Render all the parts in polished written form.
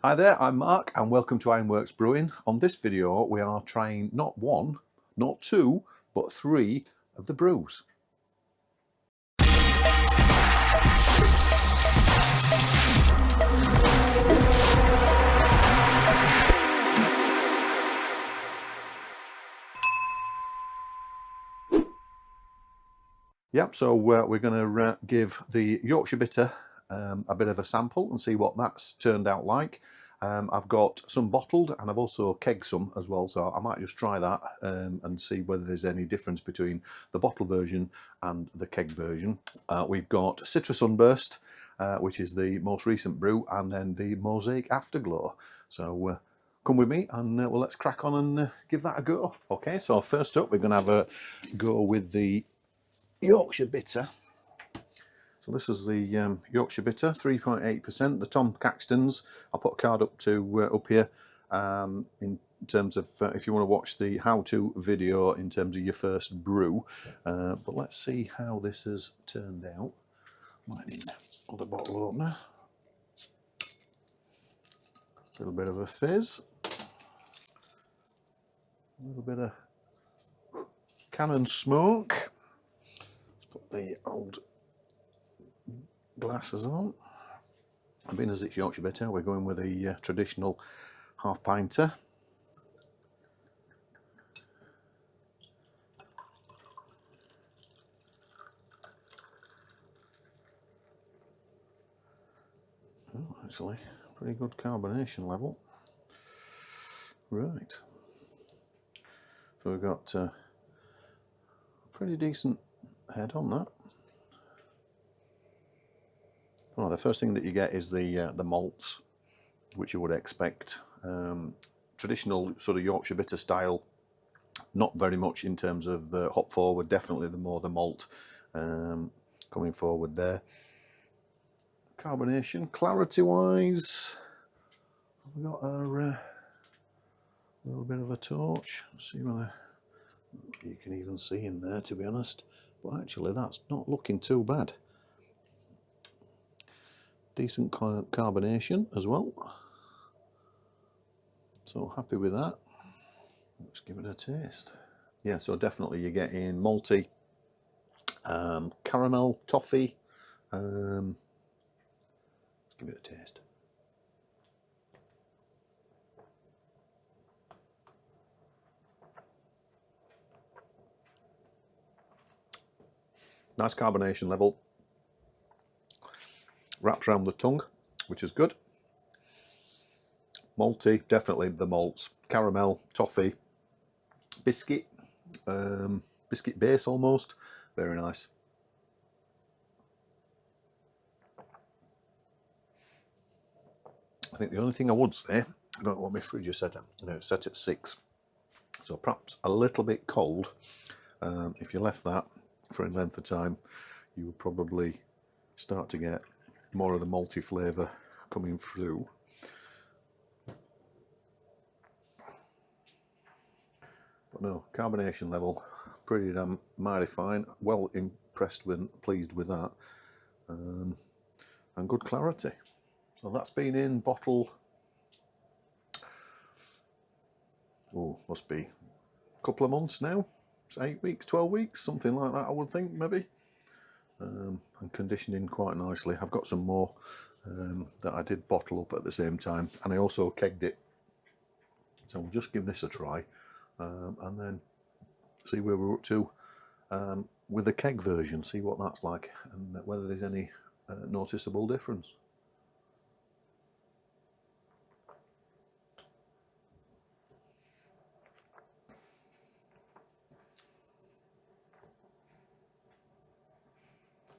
Hi there, I'm Mark and welcome to IronWorks Brewing. On this video we are trying not one, not two, but three of the brews. Yep, so we're going to give the Yorkshire Bitter a bit of a sample and see what that's turned out like. I've got some bottled and I've also kegged some as well, so I might just try that and see whether there's any difference between the bottle version and the keg version. We've got Citra Sunburst, which is the most recent brew, and then the Mosaic Afterglow. So come with me and well, let's crack on and give that a go. Okay, so first up we're going to have a go with the Yorkshire Bitter. So this is the Yorkshire Bitter, 3.8%. The Tom Caxtons. I'll put a card up to up here in terms of if you want to watch the how-to video in terms of your first brew. But let's see how this has turned out. Might need another bottle opener. A little bit of a fizz. A little bit of cannon smoke. Let's put the old glasses on. And being as it's Yorkshire Bitter, we're going with a traditional half pinter. Oh, actually, pretty good carbonation level. Right. So we've got a pretty decent head on that. Well, the first thing that you get is the malts, which you would expect. Traditional sort of Yorkshire Bitter style, not very much in terms of hop forward, definitely the more the malt coming forward there. Carbonation, clarity wise, we've got a little bit of a torch. Let's see whether you can even see in there, to be honest. But actually that's not looking too bad. Decent carbonation as well, so happy with that. Let's give it a taste. Yeah, so definitely you're getting malty, caramel, toffee. Let's give it a taste. Nice carbonation level. Wraps around the tongue, which is good. Malty, definitely the malts. Caramel, toffee, biscuit, biscuit base almost. Very nice. I think the only thing I would say, I don't know what my fridge is set at. No, it's set at 6, so perhaps a little bit cold. If you left that for any length of time, you would probably start to get more of the malty flavour coming through. But no, carbonation level, pretty damn mighty fine. Well impressed with, pleased with that, and good clarity. So that's been in bottle. Oh, must be a couple of months now. It's 8 weeks, 12 weeks, something like that. I would think maybe. And conditioning quite nicely. I've got some more that I did bottle up at the same time, and I also kegged it. So we'll just give this a try and then see where we're up to with the keg version, see what that's like and whether there's any noticeable difference.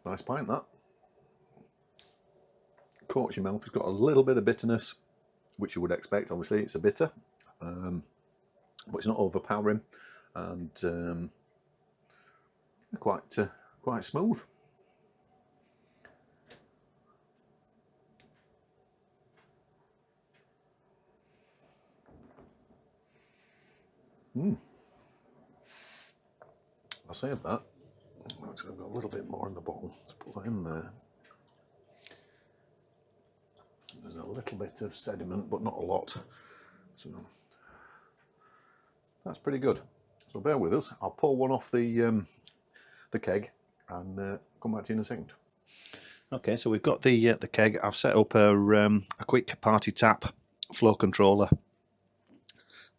Nice pint that. Coats your mouth. It's got a little bit of bitterness, which you would expect. Obviously, it's a bitter, but it's not overpowering, and quite smooth. I saved that. Actually, I've got a little bit more in the bottle. Let's put that in there. There's a little bit of sediment, but not a lot. So that's pretty good. So bear with us. I'll pour one off the keg and come back to you in a second. Okay, so we've got the keg. I've set up a quick party tap flow controller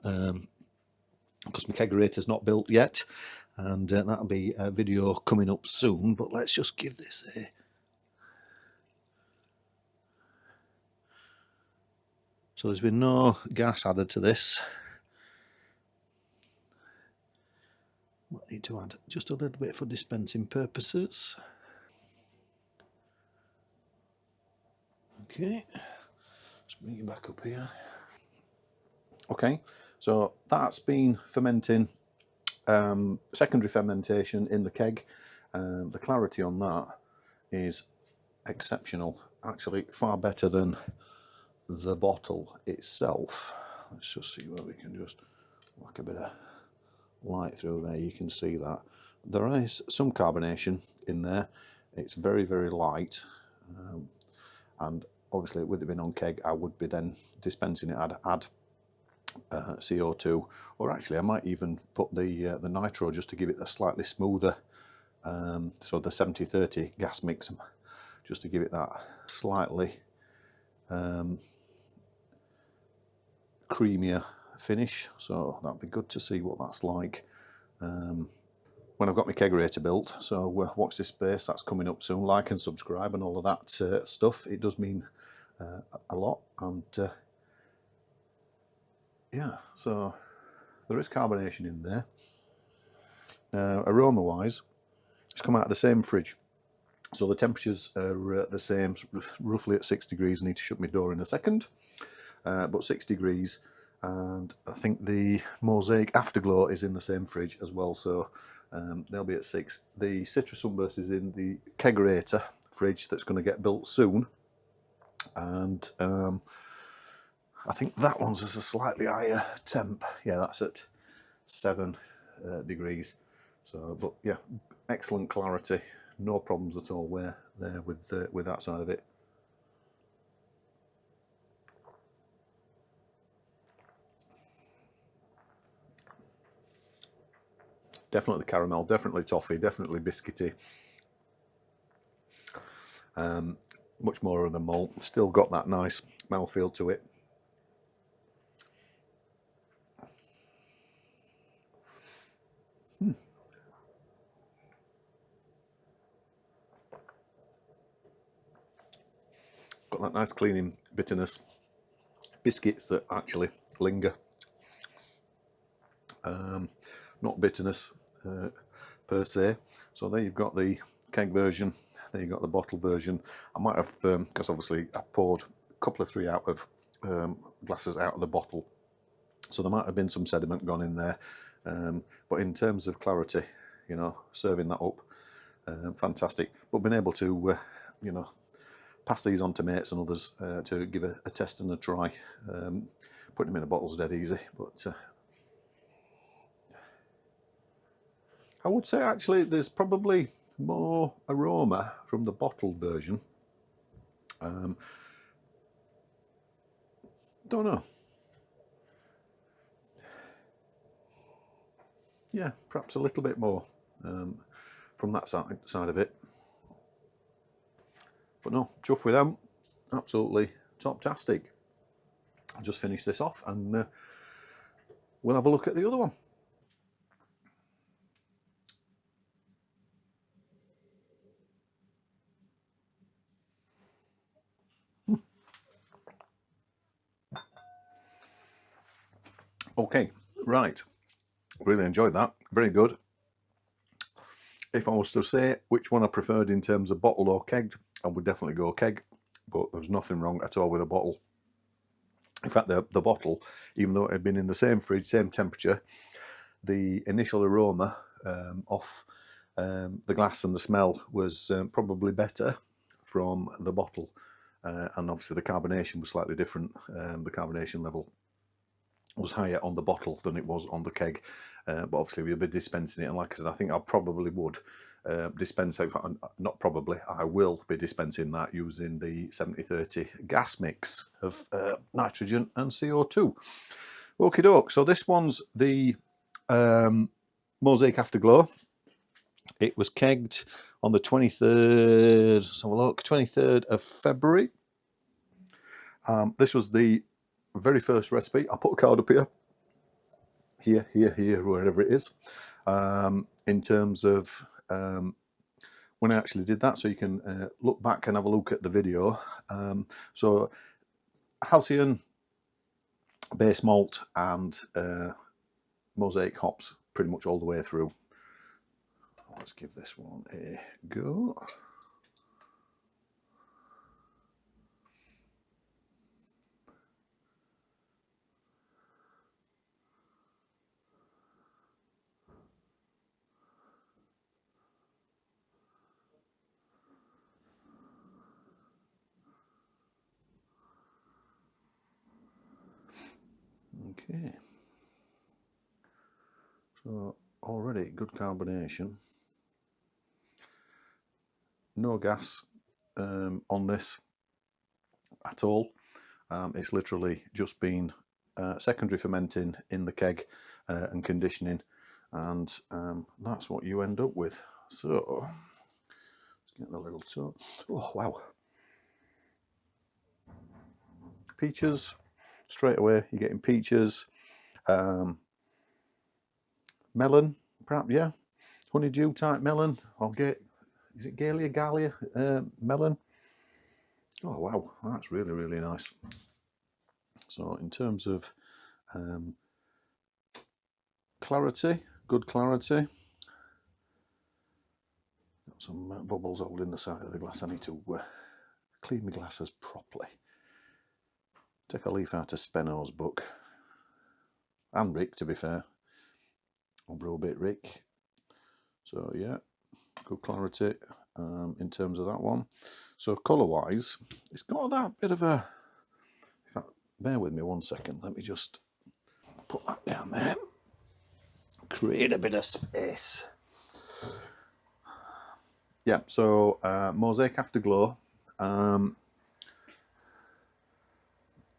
because my kegerator's not built yet, and that'll be a video coming up soon. But let's just give this a... So there's been no gas added to this. Might need to add just a little bit for dispensing purposes. Okay, let's bring it back up here. Okay, so that's been fermenting, secondary fermentation in the keg. The clarity on that is exceptional, actually far better than the bottle itself. Let's just see where we can just whack a bit of light through there. You can see that there is some carbonation in there. It's very, very light, and obviously with it being on keg, I would be then dispensing it. I'd add CO2, or actually I might even put the nitro just to give it a slightly smoother, so the 70-30 gas mix, just to give it that slightly creamier finish. So that'd be good to see what that's like when I've got my kegerator built. So watch this space, that's coming up soon. Like and subscribe and all of that stuff. It does mean a lot. And yeah, so there is carbonation in there. Aroma wise, it's come out of the same fridge, so the temperatures are the same, roughly at 6 degrees. I need to shut my door in a second, but 6 degrees. And I think the Mosaic Afterglow is in the same fridge as well, so they'll be at 6. The Citra Sunburst is in the kegerator fridge that's going to get built soon, and I think that one's at a slightly higher temp. Yeah, that's at 7 degrees. So, but yeah, excellent clarity, no problems at all there with that side of it. Definitely caramel, definitely toffee, definitely biscuity. Much more of the malt. Still got that nice mouthfeel to it. Got that nice cleaning bitterness. Biscuits that actually linger. Not bitterness per se. So there you've got the keg version, there you've got the bottle version. I might have, because obviously I poured a couple of 3 out of glasses out of the bottle, so there might have been some sediment gone in there, but in terms of clarity, you know, serving that up, fantastic. But being able to you know, pass these on to mates and others to give a test and a try. Putting them in a bottle's dead easy, but I would say actually there's probably more aroma from the bottled version. Don't know. Yeah, perhaps a little bit more from that side of it. But no, chuff with them. Absolutely top-tastic. I'll just finish this off and we'll have a look at the other one. Okay, right. Really enjoyed that. Very good. If I was to say which one I preferred in terms of bottle or kegged, I would definitely go keg, but there's nothing wrong at all with a bottle. In fact, the bottle, even though it had been in the same fridge, same temperature, the initial aroma off the glass and the smell was probably better from the bottle. And obviously the carbonation was slightly different. The carbonation level was higher on the bottle than it was on the keg, but obviously we'll be dispensing it, and like I said, I think I probably would dispense, not probably, I will be dispensing that using the 70-30 gas mix of nitrogen and CO2. Okie doke, so this one's the Mosaic Afterglow. It was kegged on the 23rd, let's have a look, 23rd of February. This was the very first recipe. I'll put a card up here, here, wherever it is, in terms of when I actually did that, so you can look back and have a look at the video. So halcyon, base malt and mosaic hops pretty much all the way through. Let's give this one a go. Okay, so already good carbonation. No gas on this at all. It's literally just been secondary fermenting in the keg and conditioning, and that's what you end up with. So let's get the little toe. Oh wow, peaches straight away. You're getting peaches, melon, perhaps, yeah, honeydew type melon. I'll get, is it Galia melon? Oh wow, that's really, really nice. So in terms of clarity, good clarity. Got some bubbles holding the side of the glass. I need to clean my glasses properly. Take a leaf out of Spenno's book. And Rick, to be fair. Homebrew bit Rick. So yeah, good clarity in terms of that one. So colour wise, it's got that bit of a, in fact, bear with me one second, let me just put that down there, create a bit of space. Yeah, so Mosaic Afterglow,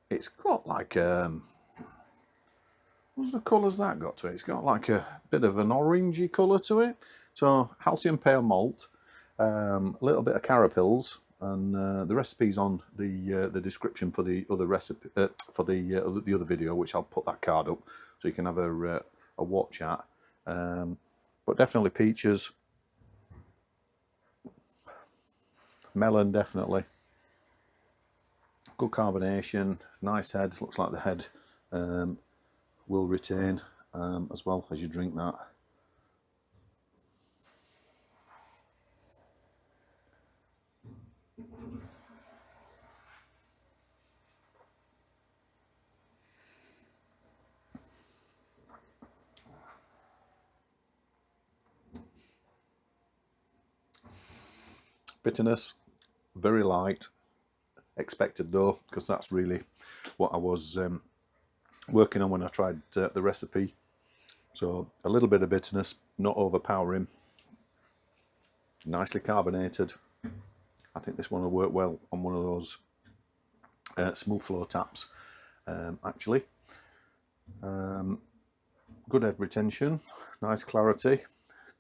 it's got like what sort of colour's that got to it? It's got like a bit of an orangey colour to it. So halcyon pale malt, a little bit of carapils, and the recipe's on the description for the other recipe for the other video, which I'll put that card up so you can have a watch at. But definitely peaches, melon definitely. Good carbonation, nice head. Looks like the head will retain as well as you drink that. Bitterness, very light. Expected though, because that's really what I was working on when I tried the recipe. So a little bit of bitterness, not overpowering. Nicely carbonated. I think this one will work well on one of those smooth flow taps, actually. Good head retention, nice clarity.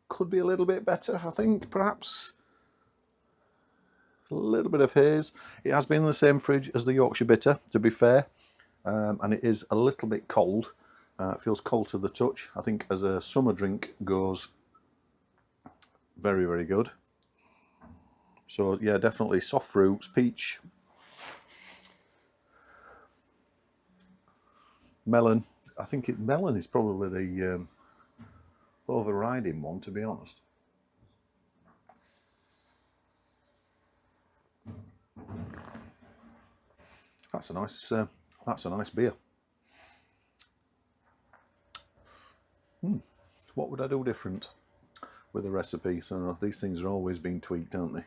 Could be a little bit better, I think, perhaps. A little bit of haze. It has been in the same fridge as the Yorkshire Bitter, to be fair, and it is a little bit cold. It feels cold to the touch. I think as a summer drink goes, very, very good. So yeah, definitely soft fruits, peach, melon. I think melon is probably the overriding one, to be honest. That's a nice beer. What would I do different with the recipe? So these things are always being tweaked, aren't they?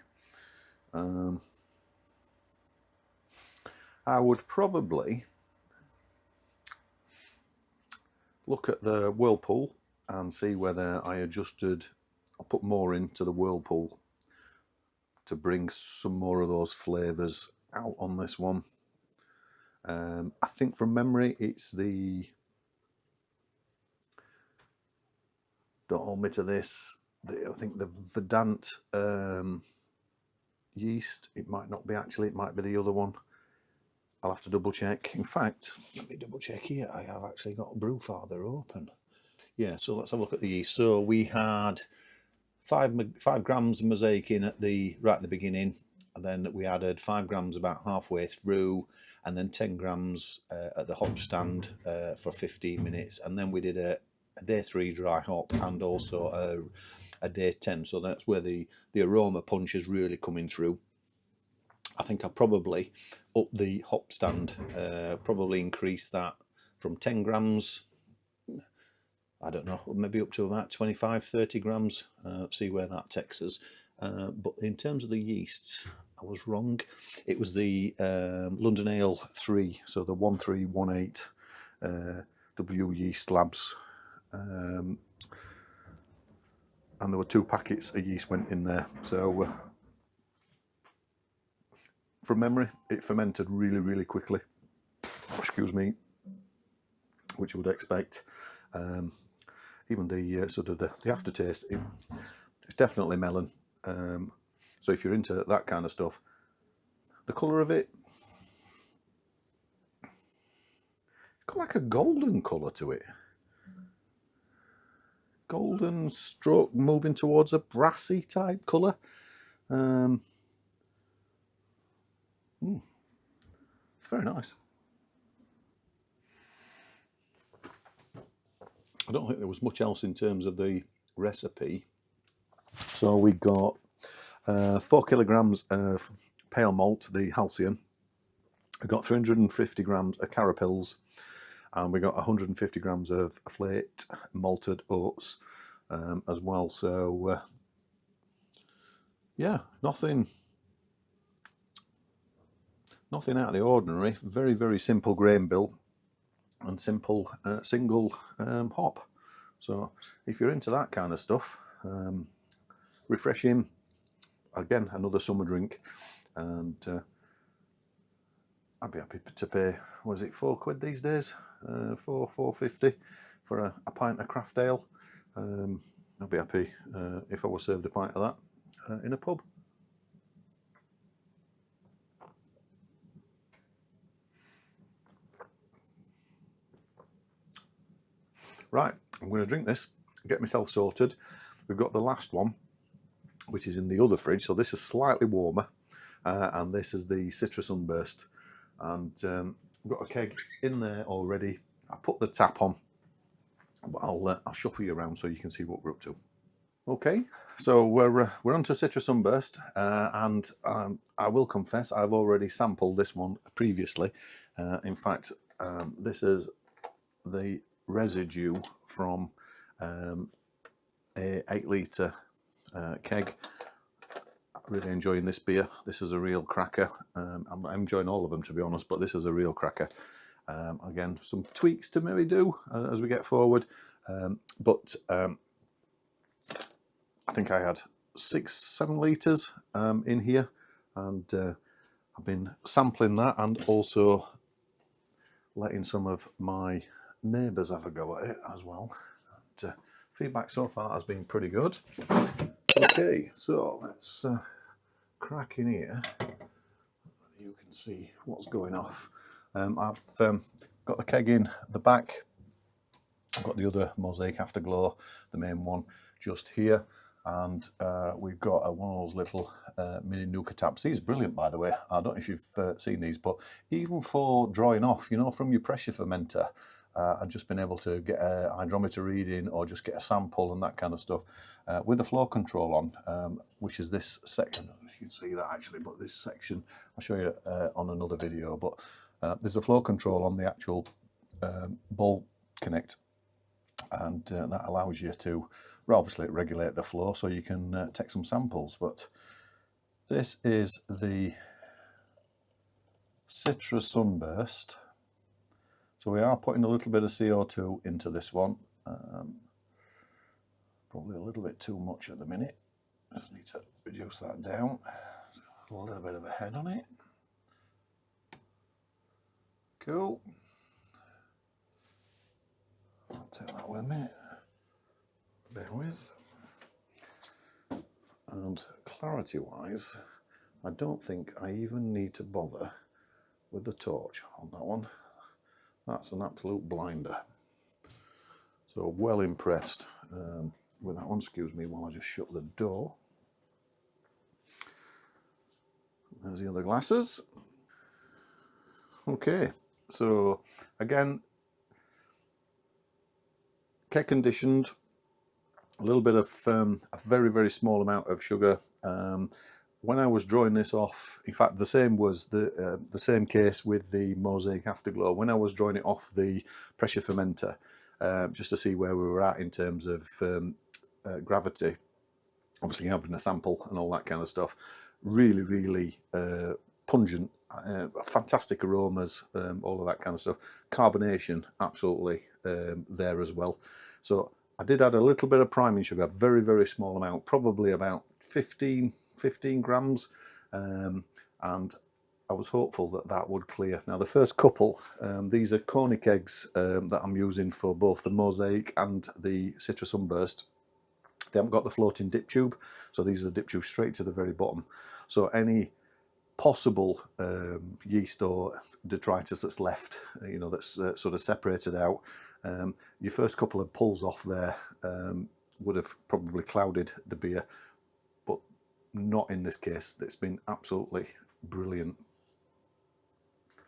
I would probably look at the whirlpool and see whether I adjusted I'll put more into the whirlpool to bring some more of those flavours out on this one. I think from memory it's the, don't hold me to this, I think the Verdant yeast. It might not be actually, it might be the other one. I'll have to double check. In fact, let me double check here. I have actually got Brewfather open. Yeah, so let's have a look at the yeast. So we had 5 grams of Mosaic in at the right at the beginning, and then we added 5 grams about halfway through, and then 10 grams at the hop stand for 15 minutes, and then we did a day 3 dry hop and also a day 10. So that's where the aroma punch is really coming through. I think I probably up the hop stand, probably increase that from 10 grams. I don't know, maybe up to about 25-30 grams, see where that takes us. But in terms of the yeasts, I was wrong. It was the London Ale 3, so the 1318 W Yeast Labs. And there were 2 packets of yeast went in there. So from memory, it fermented really, really quickly. Excuse me, which you would expect. Even the sort of the aftertaste, it's definitely melon. So if you're into that kind of stuff, the colour of it, it's got like a golden colour to it. Golden stroke moving towards a brassy type colour. It's very nice. I don't think there was much else in terms of the recipe. So we got 4 kilograms of pale malt, the Halcyon. We got 350 grams of carapils, and we got 150 grams of flaked malted oats as well. So yeah, nothing out of the ordinary. Very, very simple grain bill and simple single hop. So if you're into that kind of stuff, refreshing, again, another summer drink, and I'd be happy to pay, was it £4 these days? £4.50 for a pint of craft ale. I'd be happy if I was served a pint of that in a pub. Right, I'm going to drink this, get myself sorted. We've got the last one, which is in the other fridge, so this is slightly warmer, and this is the Citra Sunburst. And I've got a keg in there already. I put the tap on, but I'll shuffle you around so you can see what we're up to. Okay, so we're on to Citra Sunburst, and I will confess I've already sampled this one previously. In fact, this is the residue from a 8-litre keg. Really enjoying this beer. This is a real cracker. I'm enjoying all of them, to be honest, but this is a real cracker. Again, some tweaks to maybe do as we get forward, but I think I had 6-7 litres in here, and I've been sampling that and also letting some of my neighbours have a go at it as well. And, feedback so far has been pretty good. Okay, so let's crack in here. You can see what's going off. I've got the keg in the back. I've got the other Mosaic Afterglow, the main one, just here. And we've got one of those little mini Nuka taps. These are brilliant, by the way. I don't know if you've seen these, but even for drawing off, you know, from your pressure fermenter, I've just been able to get a hydrometer reading or just get a sample and that kind of stuff with the flow control on, which is this section. I don't know if you can see that actually, but this section, I'll show you on another video, but there's a flow control on the actual ball connect, and that allows you to obviously regulate the flow so you can take some samples. But this is the Citra Sunburst. So we are putting a little bit of CO2 into this one. Probably a little bit too much at the minute. Just need to reduce that down. So a little bit of a head on it. Cool. I'll take that with me. Bear with. And clarity wise, I don't think I even need to bother with the torch on that one. That's an absolute blinder. So well impressed with that one. Excuse me while I just shut the door. There's the other glasses. Okay, so again, keg conditioned, a little bit of a very, very small amount of sugar. When I was drawing this off, in fact, the same was the same case with the Mosaic Afterglow. When I was drawing it off the pressure fermenter, just to see where we were at in terms of gravity, obviously having a sample and all that kind of stuff, really, really pungent, fantastic aromas, all of that kind of stuff. Carbonation, absolutely there as well. So I did add a little bit of priming sugar, very, very small amount, probably about 15 grams, and I was hopeful that that would clear. Now the first couple, these are corny kegs that I'm using for both the Mosaic and the Citra Sunburst. They haven't got the floating dip tube, so these are the dip tubes straight to the very bottom. So any possible yeast or detritus that's left, you know, that's sort of separated out, your first couple of pulls off there would have probably clouded the beer, but not in this case. It's been absolutely brilliant.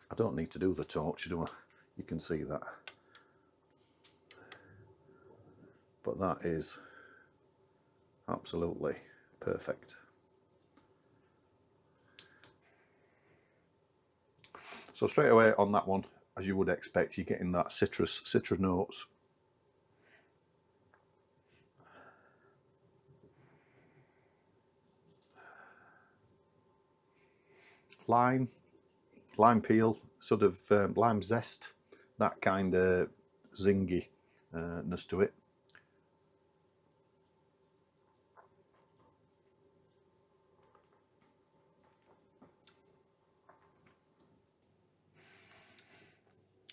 I don't need to do the torch, do I? You can see that. But that is absolutely perfect. So straight away on that one, as you would expect, you're getting that citra notes. Lime peel, sort of lime zest, that kind of zingy-ness to it.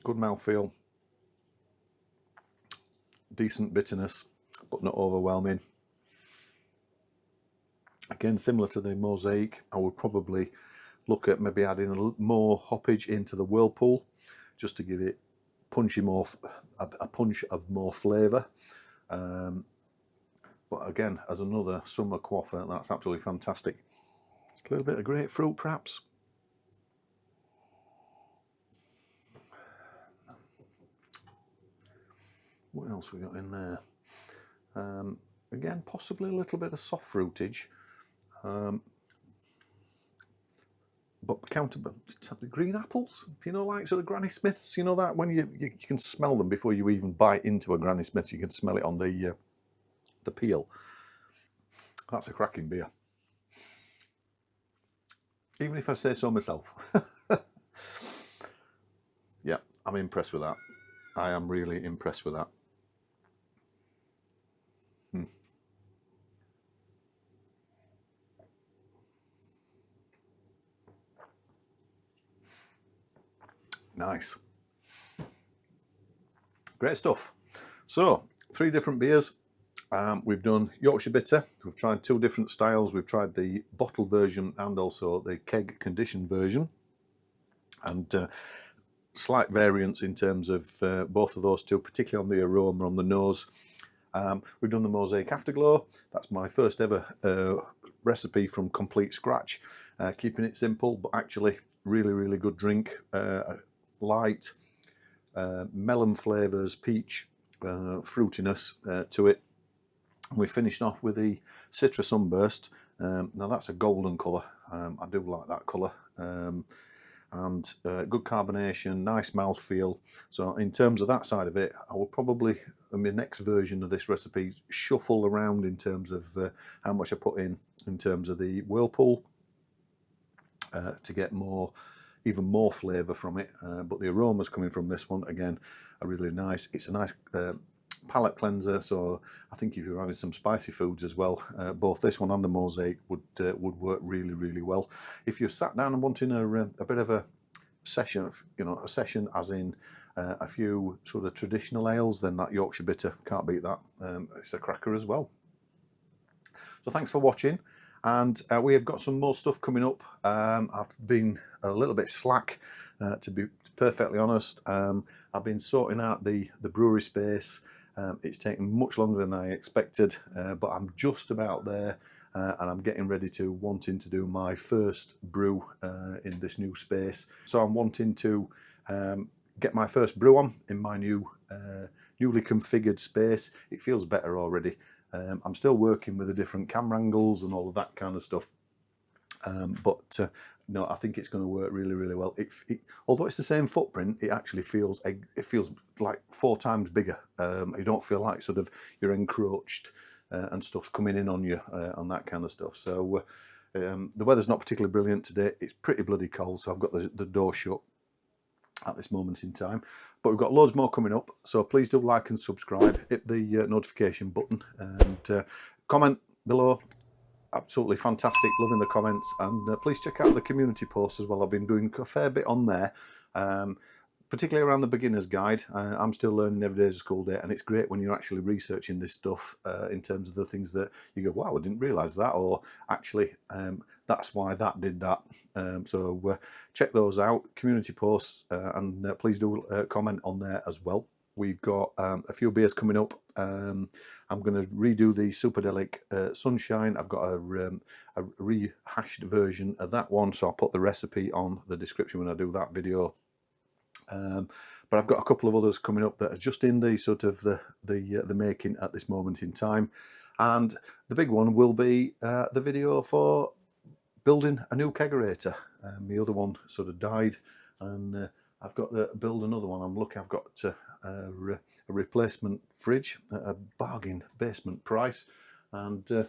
Good mouthfeel, decent bitterness, but not overwhelming. Again, similar to the Mosaic, I would probably look at maybe adding a little more hoppage into the whirlpool, just to give it punchy more, a punch of more flavour. But again, as another summer quaffer, that's absolutely fantastic. A little bit of grapefruit, perhaps. What else we got in there? Again, possibly a little bit of soft fruitage. But countable green apples, you know, like sort of Granny Smiths, you know, that when you can smell them before you even bite into a Granny Smith, you can smell it on the peel. That's a cracking beer, even if I say so myself. Yeah, I'm impressed with that. I am really impressed with that. Nice. Great stuff. So, 3 different beers. We've done Yorkshire Bitter. We've tried 2 different styles. We've tried the bottle version and also the keg conditioned version. And slight variance in terms of both of those 2, particularly on the aroma, on the nose. We've done the Mosaic Afterglow. That's my first ever recipe from complete scratch. Keeping it simple, but actually really, really good drink. Light, melon flavours, peach, fruitiness to it. We finished off with the Citra Sunburst. Now that's a golden colour. I do like that colour. And good carbonation, nice mouthfeel. So in terms of that side of it, I will probably, in the next version of this recipe, shuffle around in terms of how much I put in terms of the whirlpool to get even more flavour from it. But the aromas coming from this one, again, are really nice. It's a nice palate cleanser, so I think if you're having some spicy foods as well, both this one and the Mosaic would work really well. If you're sat down and wanting a bit of a session, a session as in a few sort of traditional ales, then that Yorkshire Bitter, can't beat that. It's a cracker as well. So thanks for watching, and we have got some more stuff coming up. I've been a little bit slack, to be perfectly honest. I've been sorting out the brewery space. It's taken much longer than I expected, but I'm just about there, and I'm getting ready to wanting to do my first brew in this new space. So I'm wanting to get my first brew on in my new newly configured space. It feels better already. I'm still working with the different camera angles and all of that kind of stuff, but no, I think it's going to work really well. Although it's the same footprint, it actually feels like 4 times bigger. You don't feel like sort of you're encroached and stuff's coming in on you on that kind of stuff. So the weather's not particularly brilliant today. It's pretty bloody cold, so I've got the door shut at this moment in time, but we've got loads more coming up, so please do like and subscribe, hit the notification button, and comment below. Absolutely fantastic, loving the comments, and please check out the community posts as well. I've been doing a fair bit on there, particularly around the beginner's guide. I'm still learning every day as a school day, and it's great when you're actually researching this stuff in terms of the things that you go, wow, I didn't realise that, or actually that's why that did that. So check those out, community posts, and please do comment on there as well. We've got a few beers coming up. I'm going to redo the Superdelic Sunshine. I've got a rehashed version of that one, so I'll put the recipe on the description when I do that video. But I've got a couple of others coming up that are just in the sort of the making at this moment in time. And the big one will be the video for building a new kegerator. The other one sort of died, and I've got to build another one. I'm lucky I've got a replacement fridge at a bargain basement price, and the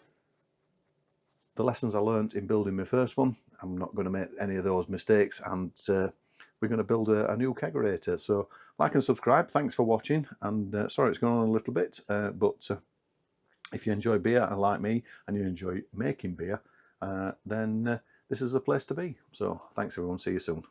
lessons I learnt in building my first one, I'm not going to make any of those mistakes, and we're going to build a new kegerator. So like and subscribe. Thanks for watching, and sorry it's gone on a little bit, but if you enjoy beer and like me and you enjoy making beer, then this is the place to be. So thanks everyone, see you soon.